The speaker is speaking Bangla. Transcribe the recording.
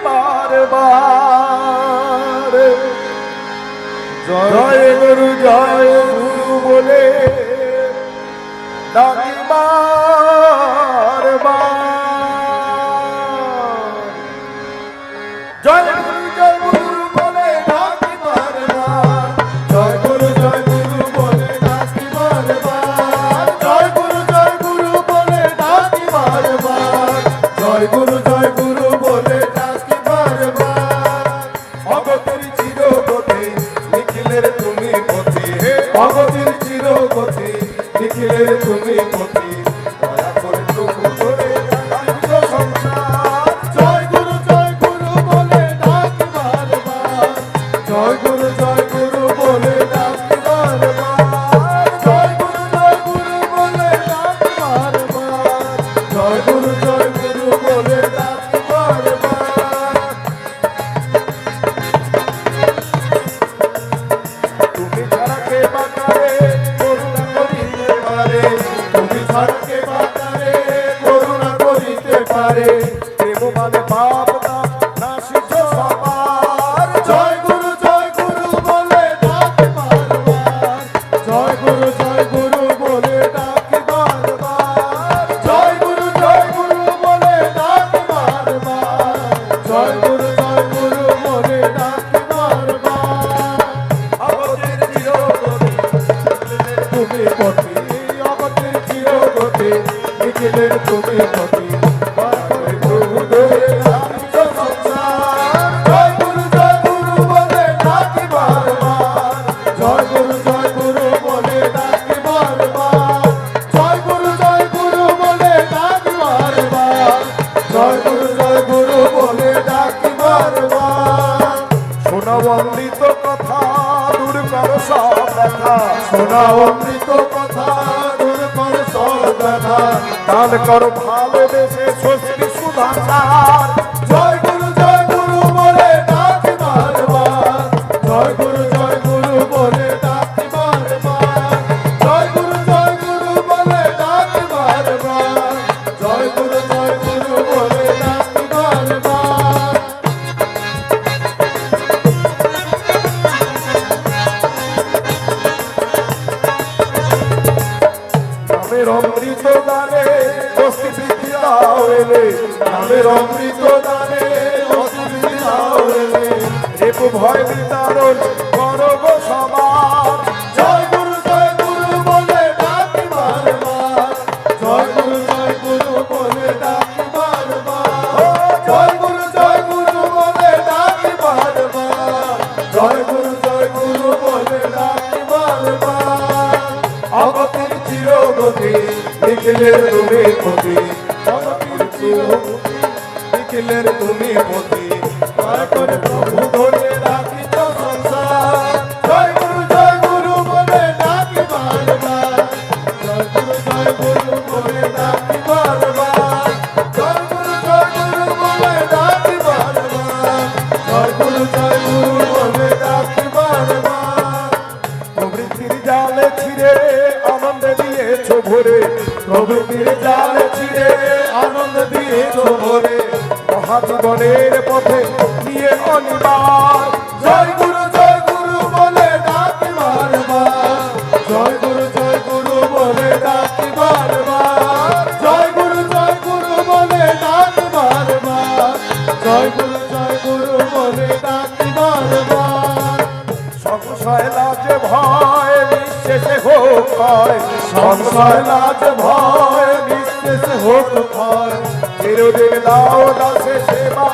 বারবার জয় গুরু বলে ডাকি বারবার জয় গুরু বলে ডাকি বারবার জয় গুরু বলে ডাকি বারবার জয় গুরু বলে ডাকি বারবার জয় গুরু বলে ডাকি বারবার অগতির চিরগতি নিখিলের তুমি পতি হে অগতির চিরগতি নিখিলের তুমি পতি দয়া করে প্রভু ধরে রাখিত সংসার জয় গুরু বলে ডাকি বারবার জয় গুরু বলে ডাকি বারবার জয় গুরু বলে ডাকি বারবার জয় গুরু বলে ডাকি বারবার তুমি ছাড়া কে বাঁচারে করুণা করিতে পারে তুমি ছাড়া কে বাঁচারে করুণা করিতে পারে প্রেম মানে পাপ না সিদ্ধ সবার জয় গুরু বলে ডাকি বারবার জয় গুরু বলে ডাকি বারবার জয় গুরু বলে ডাকি বারবার জয় গুরু বলে ডাকি বারবার অগতির চিরগতি তুমি পতি অগতির চিরগতি নিখিলের তুমি পতি প্রভু ধরে রাখিত সংসার জয় গুরু বলে ডাকি বারবার জয় গুরু বলে ডাকি বারবার জয় গুরু বলে ডাকি বারবার জয় গুরু বলে ডাকি বারবার শোনাও অমৃত কথা দূর করো সব ব্যথা শোনাও অমৃত কথা দূর করো সব ব্যথা দান করো ভালোবেসে স্বস্তি সুধাচার জয় গুরু বলে ডাকি বারবার জয় গুরু বলে ডাকি বারবার জয় গুরু বলে ডাকি বারবার জয় গুরু বলে ডাকি বারবার নামের অমৃত দানে অস্তি বৃদ্ধি দাও এলে নামের অমৃত দানে অস্তি বৃদ্ধি দাও এলে রেপ ভয় বিতারণ করো গো সবার জয় গুরু বলে ডাকি বারবার জয় গুরু বলে ডাকি বারবার জয় গুরু বলে ডাকি বারবার জয় গুরু বলে ডাকি বারবার অগতির চিরগতি নিখিলের তুমি পতি অগতির চিরগতি নিখিলের তুমি পতি দয়া করে প্রভু ধরে রাখিত সংসার জয় গুরু বলে ডাকি বারবার জয় গুরু বলে ডাকি বারবার জয় গুরু বলে ডাকি বারবার জয় গুরু বলে ডাকি বারবার প্রবৃত্তির জালে ছিঁড়ে আনন্দ দিয়েছ ভরে প্রবৃত্তির জালে ছিঁড়ে আনন্দ দিয়েছ ভরে মহাজীবনের পথে নিয়ে অনিবার জয় গুরু বলে ডাকি বারবার জয় গুরু বলে ডাকি বারবার জয় গুরু বলে ডাকি বারবার জয় গুরু বলে ডাকি বারবার সংশয় লাজে ভয় নিঃশেষে হোক ভয় সংশয় লাজে ভয় নিঃশেষে হোক ভয় চিরদিন দাও দাসে সেবা